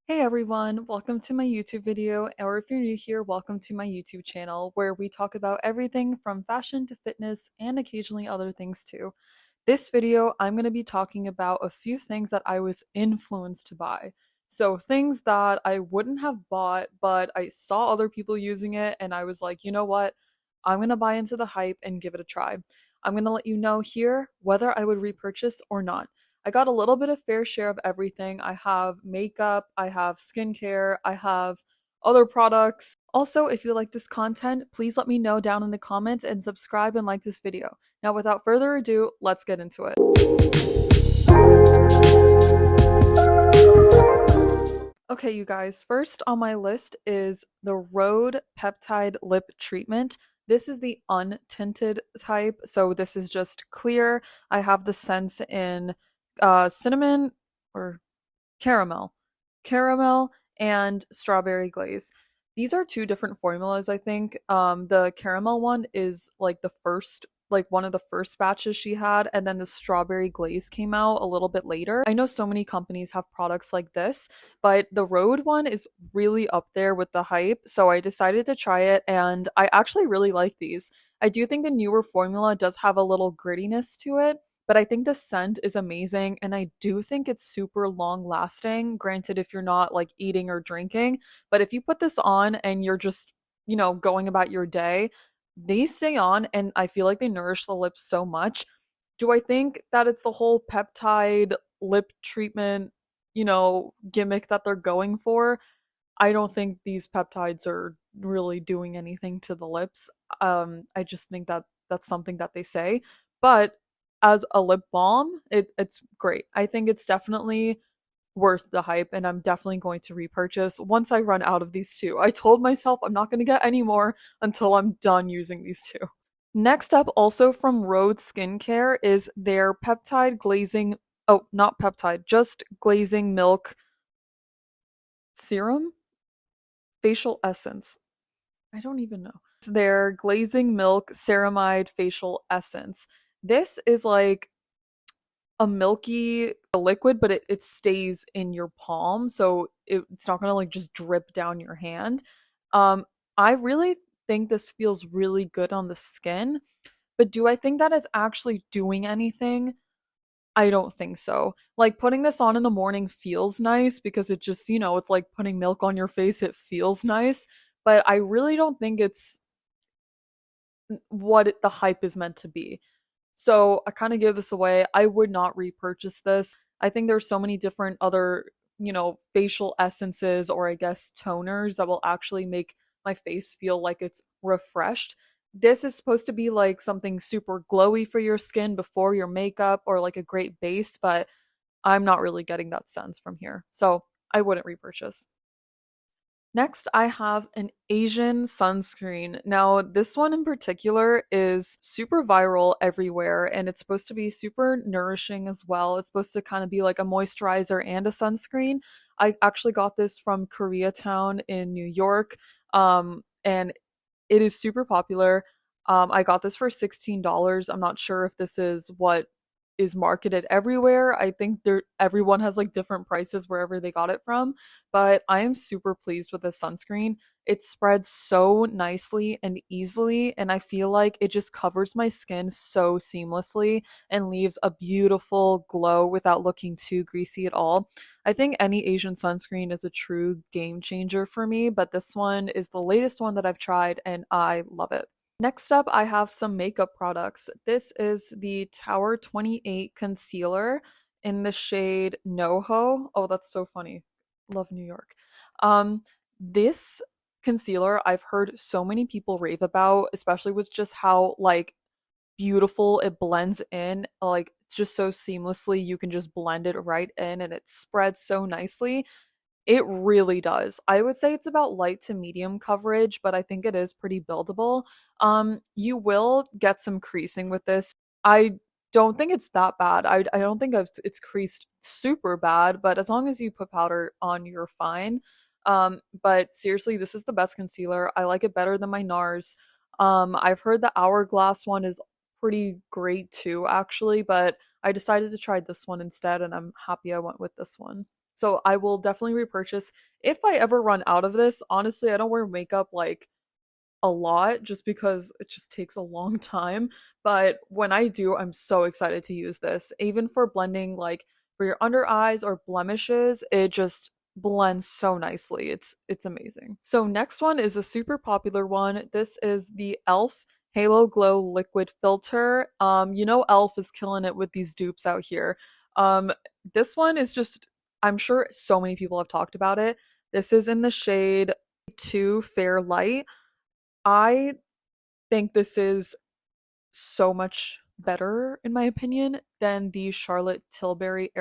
Hey everyone, welcome to my YouTube video, or if you're new here, welcome to my YouTube channel where we talk about everything from fashion to fitness and occasionally other things too. This video, I'm going to be talking about a few things that I was influenced to buy. So things that I wouldn't have bought, but I saw other people using it and I was like, you know what? I'm going to buy into the hype and give it a try. I'm going to let you know here whether I would repurchase or not. I got a little bit of fair share of everything. I have makeup, I have skincare, I have other products. Also, if you like this content, please let me know down in the comments and subscribe and like this video. Now, without further ado, let's get into it. Okay, you guys, first on my list is the Rhode Peptide Lip Treatment. This is the untinted type, so this is just clear. I have the scents in cinnamon or caramel, caramel and strawberry glaze. These are two different formulas, I think. The caramel one is like the first, like one of the first batches she had, and then the strawberry glaze came out a little bit later. I know so many companies have products like this, but the Rhode one is really up there with the hype, so I decided to try it, and I actually really like these. I do think the newer formula does have a little grittiness to it, but I think the scent is amazing and I do think it's super long lasting. Granted, if you're not like eating or drinking, but if you put this on and you're just, going about your day, they stay on and I feel like they nourish the lips so much. Do I think that it's the whole peptide lip treatment, gimmick that they're going for? I don't think these peptides are really doing anything to the lips. I just think that that's something that they say. But as a lip balm, it's great. I think it's definitely worth the hype, and I'm definitely going to repurchase once I run out of these two. I told myself I'm not going to get any more until I'm done using these two. Next up, also from Rhode Skincare, is their peptide glazing. Oh, not peptide, just glazing milk serum facial essence. I don't even know. It's their glazing milk ceramide facial essence. This is like a milky liquid, but it stays in your palm, so it's not gonna like just drip down your hand. I really think this feels really good on the skin, but do I think that it's actually doing anything? I don't think so. Like putting this on in the morning feels nice because it just, it's like putting milk on your face. It feels nice, but I really don't think it's what the hype is meant to be. So I kind of give this away. I would not repurchase this. I think there's so many different other, facial essences or I guess toners that will actually make my face feel like it's refreshed. This is supposed to be like something super glowy for your skin before your makeup or like a great base, but I'm not really getting that sense from here. So I wouldn't repurchase. Next, I have an Asian sunscreen. Now, this one in particular is super viral everywhere, and it's supposed to be super nourishing as well. It's supposed to kind of be like a moisturizer and a sunscreen. I actually got this from Koreatown in New York, and it is super popular. I got this for $16. I'm not sure if this is what is marketed everywhere. I think everyone has like different prices wherever they got it from, but I am super pleased with this sunscreen. It spreads so nicely and easily, and I feel like it just covers my skin so seamlessly and leaves a beautiful glow without looking too greasy at all. I think any Asian sunscreen is a true game changer for me, but this one is the latest one that I've tried and I love it. Next up, I have some makeup products. This is the Tower 28 concealer in the shade NoHo. Oh, that's so funny. Love New York. Um, this concealer I've heard so many people rave about, especially with just how like beautiful it blends in, like just so seamlessly. You can just blend it right in and it spreads so nicely. It really does. I would say it's about light to medium coverage, but I think it is pretty buildable. You will get some creasing with this. I don't think it's that bad. I don't think it's creased super bad, but as long as you put powder on, you're fine. But seriously, this is the best concealer. I like it better than my NARS. I've heard the Hourglass one is pretty great too, actually, but I decided to try this one instead, and I'm happy I went with this one. So I will definitely repurchase if I ever run out of this. Honestly, I don't wear makeup like a lot just because it just takes a long time. But when I do, I'm so excited to use this. Even for blending, like for your under eyes or blemishes, it just blends so nicely. It's amazing. So next one is a super popular one. This is the e.l.f. Halo Glow Liquid Filter. e.l.f. is killing it with these dupes out here. Um, this one is just, I'm sure so many people have talked about it. This is in the shade 2 Fair Light. I think this is so much better, in my opinion, than the Charlotte Tilbury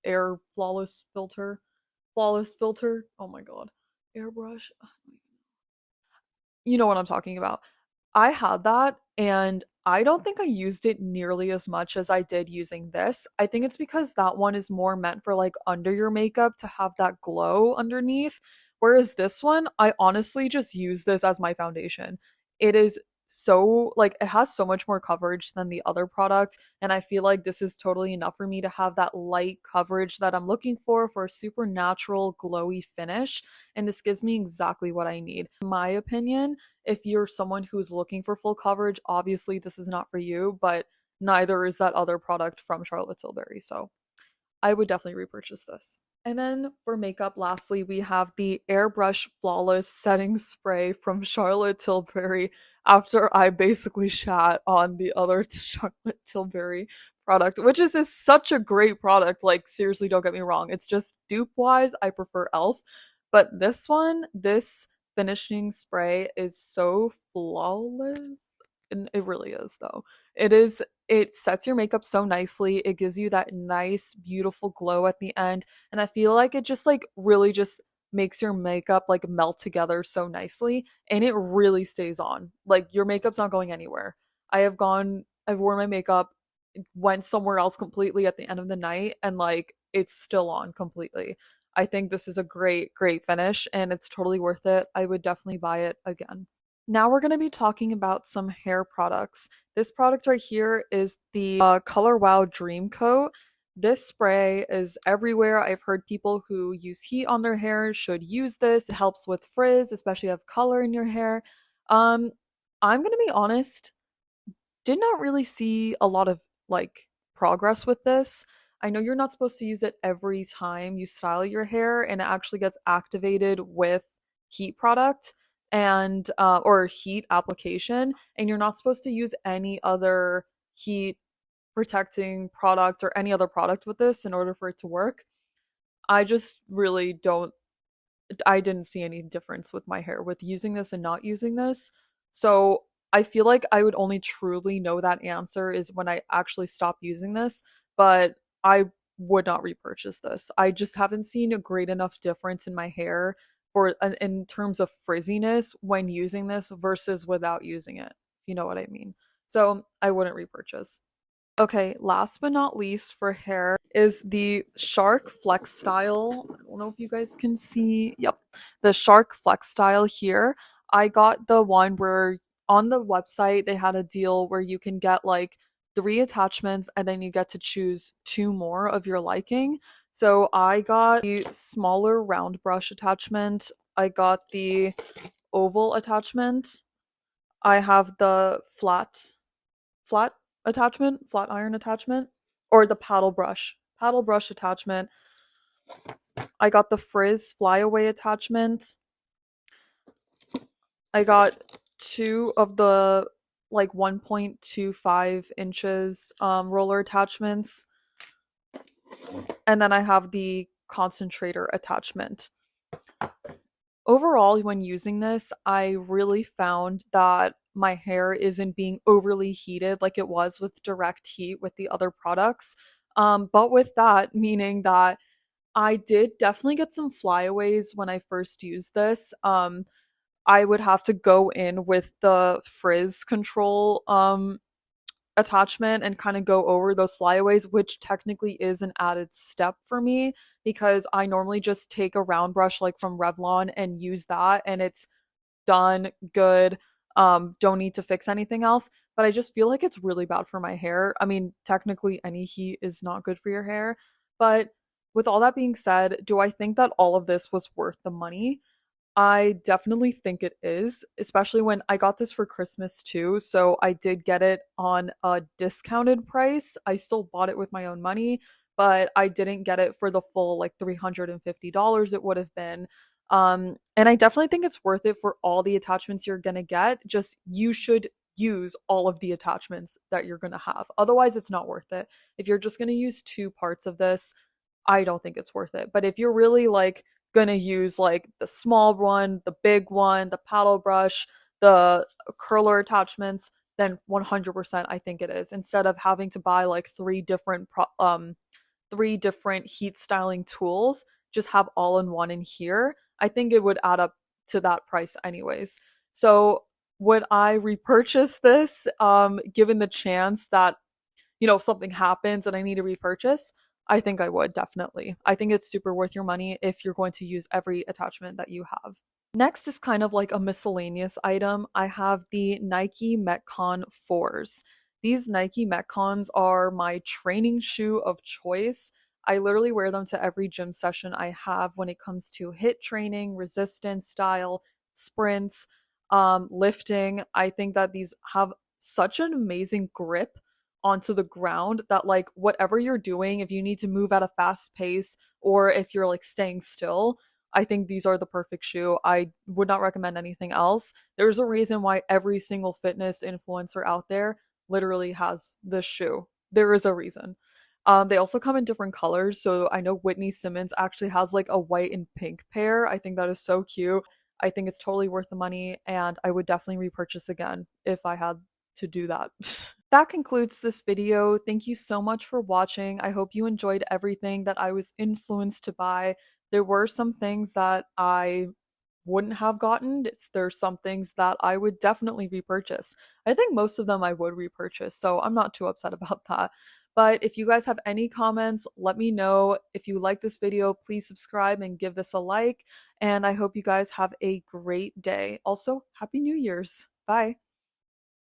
Air Flawless Filter. Flawless Filter. Oh my god. Airbrush. You know what I'm talking about. I had that and I don't think I used it nearly as much as I did using this. I think it's because that one is more meant for like under your makeup to have that glow underneath. Whereas this one, I honestly just use this as my foundation. It is so like it has so much more coverage than the other product. And I feel like this is totally enough for me to have that light coverage that I'm looking for a super natural, glowy finish. And this gives me exactly what I need. In my opinion, if you're someone who's looking for full coverage, obviously this is not for you, but neither is that other product from Charlotte Tilbury. So I would definitely repurchase this. And then for makeup, lastly, we have the Airbrush Flawless Setting Spray from Charlotte Tilbury after I basically shat on the other Charlotte Tilbury product, which is such a great product. Like, seriously, don't get me wrong. It's just dupe wise, I prefer e.l.f. But this one, this finishing spray is so flawless. And it really is, though. It sets your makeup so nicely. It gives you that nice, beautiful glow at the end. And I feel like it just like really just makes your makeup like melt together so nicely and it really stays on. Like your makeup's not going anywhere. I've worn my makeup, went somewhere else completely at the end of the night and like it's still on completely. I think this is a great, great finish and it's totally worth it. I would definitely buy it again. Now we're going to be talking about some hair products. This product right here is the Color Wow Dream Coat. This spray is everywhere. I've heard people who use heat on their hair should use this. It helps with frizz, especially if you have color in your hair. Um, I'm going to be honest, did not really see a lot of like progress with this. I know you're not supposed to use it every time you style your hair, and it actually gets activated with heat product and or heat application, and you're not supposed to use any other heat protecting product or any other product with this in order for it to work. I just really don't I didn't see any difference with my hair with using this and not using this. So I feel like I would only truly know that answer is when I actually stop using this, but I would not repurchase this. I just haven't seen a great enough difference in my hair for in terms of frizziness when using this versus without using it. If you know what I mean. So I wouldn't repurchase. Okay, last but not least for hair is the Shark Flex Style. I don't know if you guys can see. Yep, the Shark Flex Style here. I got the one where on the website they had a deal where you can get like three attachments and then you get to choose two more of your liking. So I got the smaller round brush attachment. I got the oval attachment. I have the flat flat iron attachment, or the paddle brush attachment. I got the frizz flyaway attachment. I got two of the like 1.25 inches roller attachments, and then I have the concentrator attachment. Overall, when using this, I really found that my hair isn't being overly heated like it was with direct heat with the other products. But with that, meaning that I did definitely get some flyaways when I first used this. I would have to go in with the frizz control attachment and kind of go over those flyaways, which technically is an added step for me because I normally just take a round brush like from Revlon and use that and it's done, good. Don't need to fix anything else. But I just feel like it's really bad for my hair. I mean, technically any heat is not good for your hair, but with all that being said, do I think that all of this was worth the money? I definitely think it is, especially when I got this for Christmas too. So I did get it on a discounted price. I still bought it with my own money, but I didn't get it for the full like $350 it would have been. And I definitely think it's worth it for all the attachments you're gonna get. Just you should use all of the attachments that you're gonna have. Otherwise, it's not worth it. If you're just gonna use two parts of this, I don't think it's worth it. But if you're really like gonna use like the small one, the big one, the paddle brush, the curler attachments, then 100% I think it is. Instead of having to buy like three different heat styling tools, just have all in one in here. I think it would add up to that price anyways. So would I repurchase this given the chance that if something happens and I need to repurchase? I think I would definitely. I think it's super worth your money if you're going to use every attachment that you have. Next is kind of like a miscellaneous item. I have the Nike Metcon 4s. These Nike Metcons are my training shoe of choice. I literally wear them to every gym session I have when it comes to hit training, resistance style, sprints, lifting. I think that these have such an amazing grip onto the ground that like whatever you're doing, if you need to move at a fast pace or if you're like staying still, I think these are the perfect shoe. I would not recommend anything else. There's a reason why every single fitness influencer out there literally has this shoe. There is a reason. They also come in different colors. So I know Whitney Simmons actually has like a white and pink pair. I think that is so cute. I think it's totally worth the money, and I would definitely repurchase again if I had to do that. That concludes this video. Thank you so much for watching. I hope you enjoyed everything that I was influenced to buy. There were some things that I wouldn't have gotten. There's some things that I would definitely repurchase. I think most of them I would repurchase, so I'm not too upset about that. But if you guys have any comments, let me know. If you like this video, please subscribe and give this a like. And I hope you guys have a great day. Also, Happy New Year's. Bye.